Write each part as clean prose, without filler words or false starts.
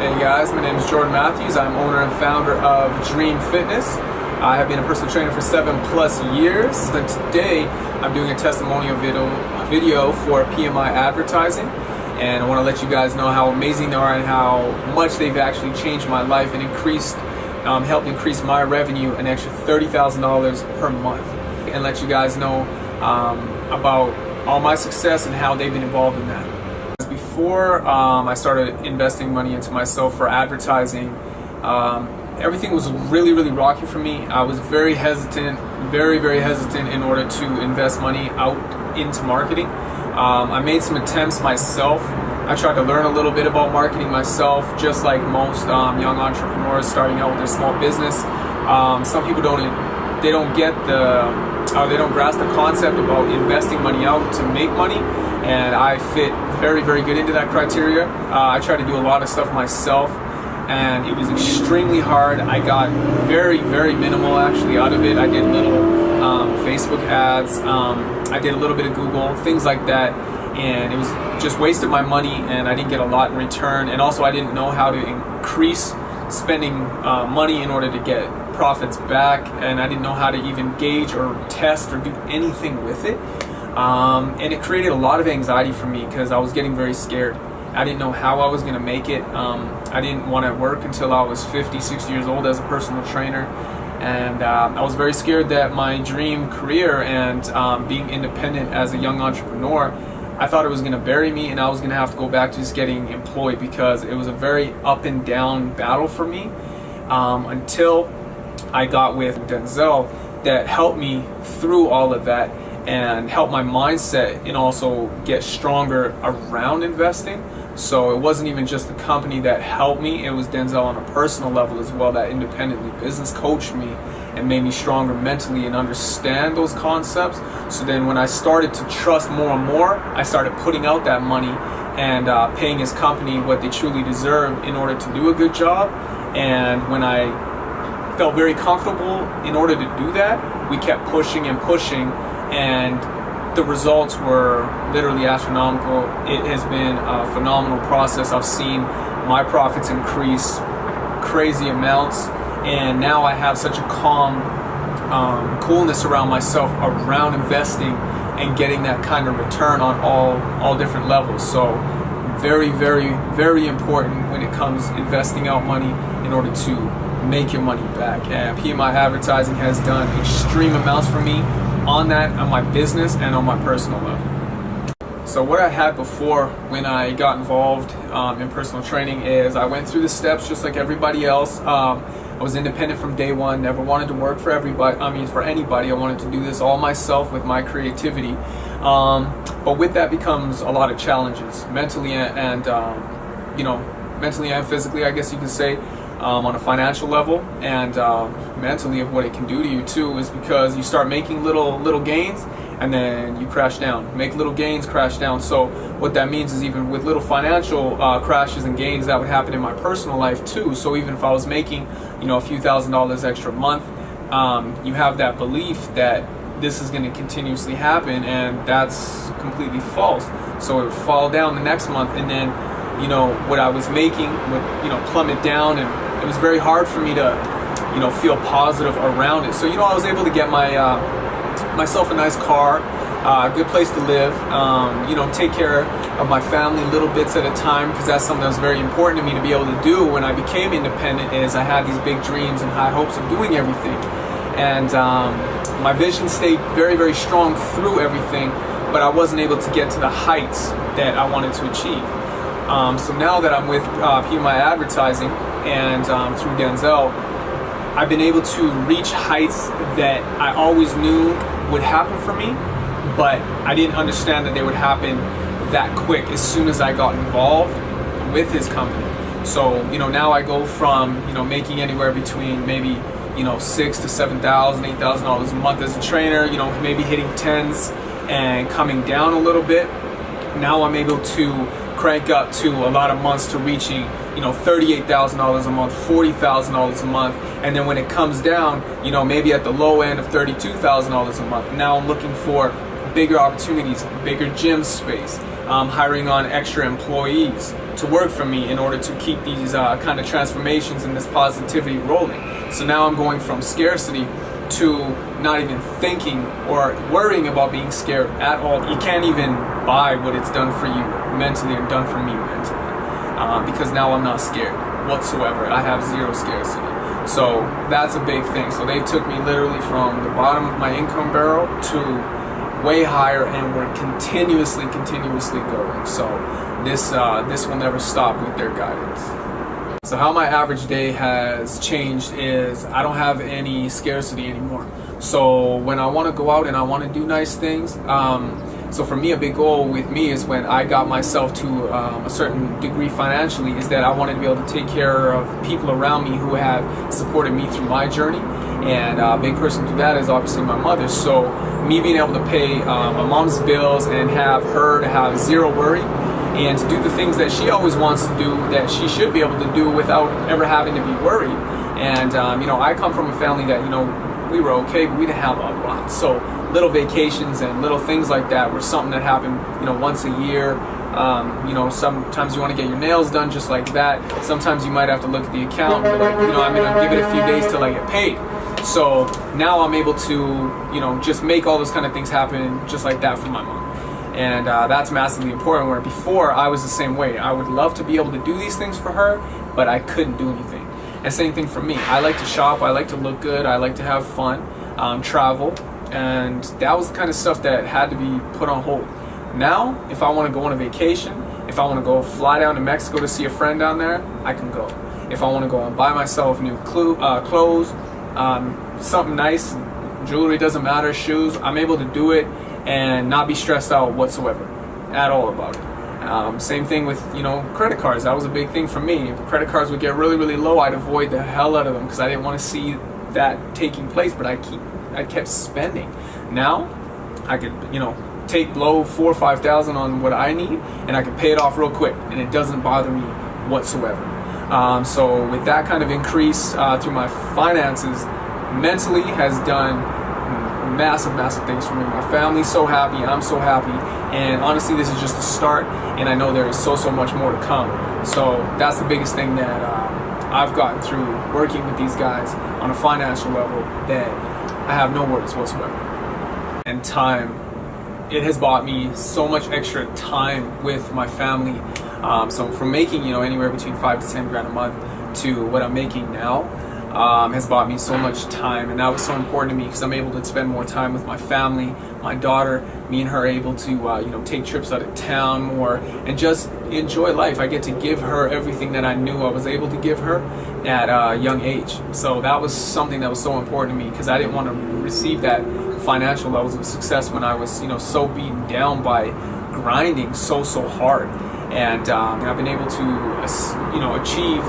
Hey guys, my name is Jordan Matthews. I'm owner and founder of Dream Fitness. I have been a personal trainer for 7+ years. And today I'm doing a testimonial video for PMI advertising. And I want to let you guys know how amazing they are and how much they've actually changed my life and helped increase my revenue an extra $30,000 per month. And let you guys know about all my success and how they've been involved in that. Before I started investing money into myself for advertising, everything was really rocky for me. I was very hesitant in order to invest money out into marketing. I made some attempts myself. I tried to learn a little bit about marketing myself, just like most young entrepreneurs starting out with their small business. Some people don't grasp the concept about investing money out to make money, and I fit very good into that criteria. I tried to do a lot of stuff myself, and it was extremely hard. I got very minimal actually out of it. I did little Facebook ads, I did a little bit of Google, things like that, and it was just wasted my money, and I didn't get a lot in return. And also I didn't know how to increase spending money in order to get profits back, and I didn't know how to even gauge or test or do anything with it. And it created a lot of anxiety for me because I was getting very scared. I didn't know how I was going to make it. I didn't want to work until I was 50-60 years old as a personal trainer, and I was very scared that my dream career and being independent as a young entrepreneur, I thought it was going to bury me, and I was going to have to go back to just getting employed, because it was a very up and down battle for me, until I got with Denzel that helped me through all of that and helped my mindset and also get stronger around investing. So it wasn't even just the company that helped me, it was Denzel on a personal level as well that independently business coached me and made me stronger mentally and understand those concepts. So then when I started to trust more and more, I started putting out that money and paying his company what they truly deserve in order to do a good job. And when I felt very comfortable in order to do that, we kept pushing and pushing, and the results were literally astronomical. It has been a phenomenal process. I've seen my profits increase crazy amounts, and now I have such a calm coolness around myself around investing and getting that kind of return on all different levels. So very important when it comes investing out money in order to make your money back. And PMI advertising has done extreme amounts for me on that, on my business and on my personal level. So what I had before when I got involved in personal training is I went through the steps just like everybody else. I was independent from day one, never wanted to work for anybody. I wanted to do this all myself with my creativity. But with that becomes a lot of challenges, mentally and physically, I guess you could say. On a financial level, and mentally of what it can do to you too, is because you start making little gains and then you crash down, make little gains, crash down. So what that means is even with little financial crashes and gains, that would happen in my personal life too. So even if I was making a few $1,000s extra a month, you have that belief that this is going to continuously happen, and that's completely false. So it would fall down the next month, and then what I was making would plummet down, and it was very hard for me to feel positive around it. So I was able to get myself a nice car, a good place to live, take care of my family little bits at a time, because that's something that was very important to me to be able to do when I became independent. Is I had these big dreams and high hopes of doing everything, and my vision stayed very strong through everything, but I wasn't able to get to the heights that I wanted to achieve. So now that I'm with PMI advertising and through Denzel, I've been able to reach heights that I always knew would happen for me, but I didn't understand that they would happen that quick as soon as I got involved with his company. So now I go from making anywhere between maybe $6,000 to $7,000, $8,000 a month as a trainer, maybe hitting tens and coming down a little bit. Now I'm able to crank up to a lot of months to reaching $38,000 a month, $40,000 a month, and then when it comes down, maybe at the low end of $32,000 a month. Now I'm looking for bigger opportunities, bigger gym space, hiring on extra employees, to work for me in order to keep these kind of transformations and this positivity rolling. So now I'm going from scarcity to not even thinking or worrying about being scared at all. You can't even buy what it's done for you mentally or done for me mentally, because now I'm not scared whatsoever. I have zero scarcity. So that's a big thing. So they took me literally from the bottom of my income barrel to way higher, and we're continuously going. So this will never stop with their guidance. So how my average day has changed is I don't have any scarcity anymore. So when I want to go out and I want to do nice things, so for me, a big goal with me is when I got myself to a certain degree financially, is that I wanted to be able to take care of people around me who have supported me through my journey. And a big person through that is obviously my mother. So me being able to pay my mom's bills and have her to have zero worry, and to do the things that she always wants to do, that she should be able to do without ever having to be worried. And I come from a family that, we were okay, but we didn't have a lot. So little vacations and little things like that were something that happened, once a year. Sometimes you want to get your nails done just like that. Sometimes you might have to look at the account and be like, I'm going to give it a few days till I get paid. So now I'm able to, just make all those kind of things happen just like that for my mom. And that's massively important, where before I was the same way. I would love to be able to do these things for her, but I couldn't do anything. And same thing for me. I like to shop, I like to look good, I like to have fun, travel, and that was the kind of stuff that had to be put on hold. Now, if I want to go on a vacation, if I want to go fly down to Mexico to see a friend down there, I can go. If I want to go and buy myself new clothes, something nice, jewelry, doesn't matter, shoes, I'm able to do it and not be stressed out whatsoever at all about it. Same thing with credit cards. That was a big thing for me. If credit cards would get really low, I'd avoid the hell out of them because I didn't want to see that taking place, but I kept spending. Now I could take below $4,000 or $5,000 on what I need, and I can pay it off real quick, and it doesn't bother me whatsoever. So with that kind of increase through my finances, mentally has done massive things for me. My family's so happy, I'm so happy, and honestly this is just the start, and I know there is so much more to come. So that's the biggest thing that I've gotten through working with these guys on a financial level, that I have no worries whatsoever. And time, it has bought me so much extra time with my family. So from making anywhere between $5 to $10 grand a month to what I'm making now, has bought me so much time, and that was so important to me because I'm able to spend more time with my family, my daughter. Me and her are able to take trips out of town more and just enjoy life. I get to give her everything that I knew I was able to give her at a young age. So that was something that was so important to me because I didn't want to receive that financial levels of success when I was so beaten down by grinding so hard. And I've been able to achieve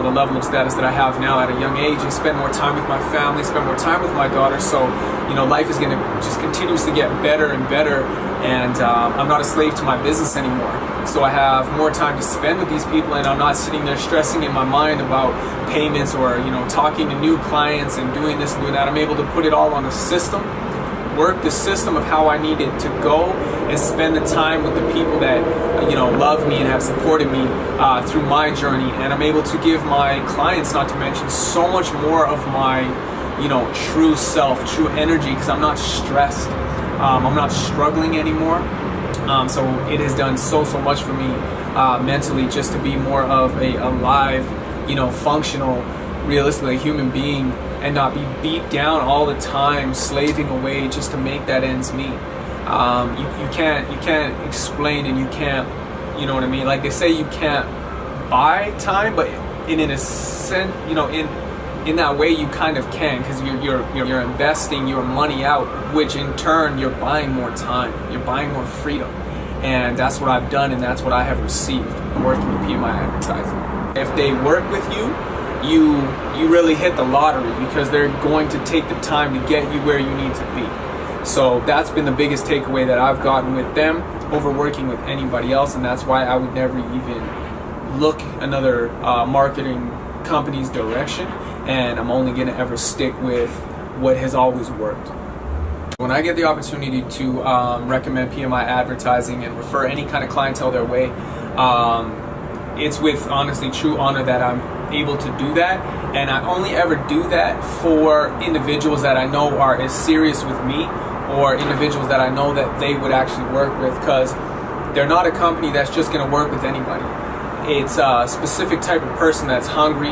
the level of status that I have now at a young age, and spend more time with my family, spend more time with my daughter. So life is going to just continuously get better and better, and I'm not a slave to my business anymore. So I have more time to spend with these people, and I'm not sitting there stressing in my mind about payments or talking to new clients and doing this and doing that. I'm able to put it all on a system, work the system of how I need it to go, and spend the time with the people that love me and have supported me through my journey. And I'm able to give my clients, not to mention, so much more of my true self, true energy, because I'm not stressed, I'm not struggling anymore. So it has done so much for me mentally, just to be more of a alive, functional, realistically human being, and not be beat down all the time, slaving away just to make that ends meet. You can't explain, and you can't, what I mean? Like they say, you can't buy time, but in a sense, in that way you kind of can, because you're investing your money out, which in turn you're buying more time, you're buying more freedom, and that's what I've done, and that's what I have received working with PMI Advertising. If they work with you, you really hit the lottery, because they're going to take the time to get you where you need to be. So that's been the biggest takeaway that I've gotten with them over working with anybody else, and that's why I would never even look another marketing company's direction, and I'm only going to ever stick with what has always worked. When I get the opportunity to recommend PMI Advertising and refer any kind of clientele their way, It's with honestly true honor that I'm able to do that, and I only ever do that for individuals that I know are as serious with me, or individuals that I know that they would actually work with, because they're not a company that's just going to work with anybody. It's a specific type of person that's hungry,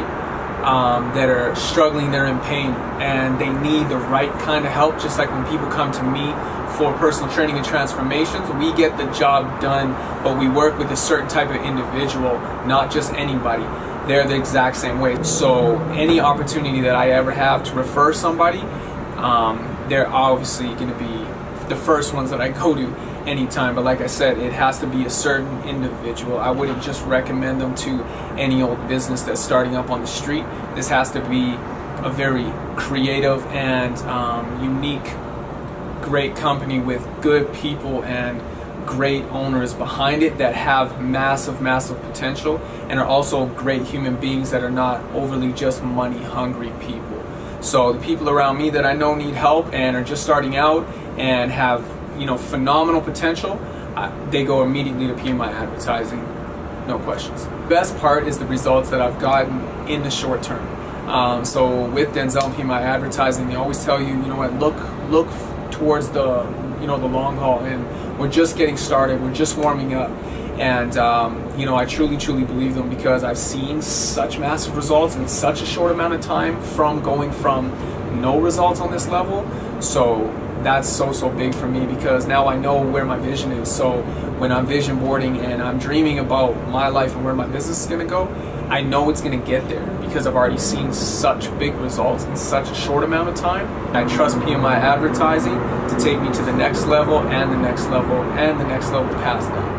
that are struggling, they're in pain, and they need the right kind of help. Just like when people come to me for personal training and transformations, we get the job done, but we work with a certain type of individual, not just anybody. They're the exact same way. So any opportunity that I ever have to refer somebody, they're obviously going to be the first ones that I go to anytime. But like I said, it has to be a certain individual. I wouldn't just recommend them to any old business that's starting up on the street. This has to be a very creative and unique, great company with good people and great owners behind it that have massive potential, and are also great human beings that are not overly just money hungry people. So the people around me that I know need help and are just starting out and have, you know, phenomenal potential, they go immediately to PMI Advertising, no questions. The best part is the results that I've gotten in the short term. So with Denzel and PMI Advertising, they always tell you, you know what, look towards the, you know, the long haul, and we're just getting started, we're just warming up. And you know, I truly believe them, because I've seen such massive results in such a short amount of time from going from no results on this level. So that's so big for me, because now I know where my vision is. So when I'm vision boarding and I'm dreaming about my life and where my business is going to go, I know it's going to get there, because I've already seen such big results in such a short amount of time. I trust PMI Advertising to take me to the next level and the next level and the next level past that.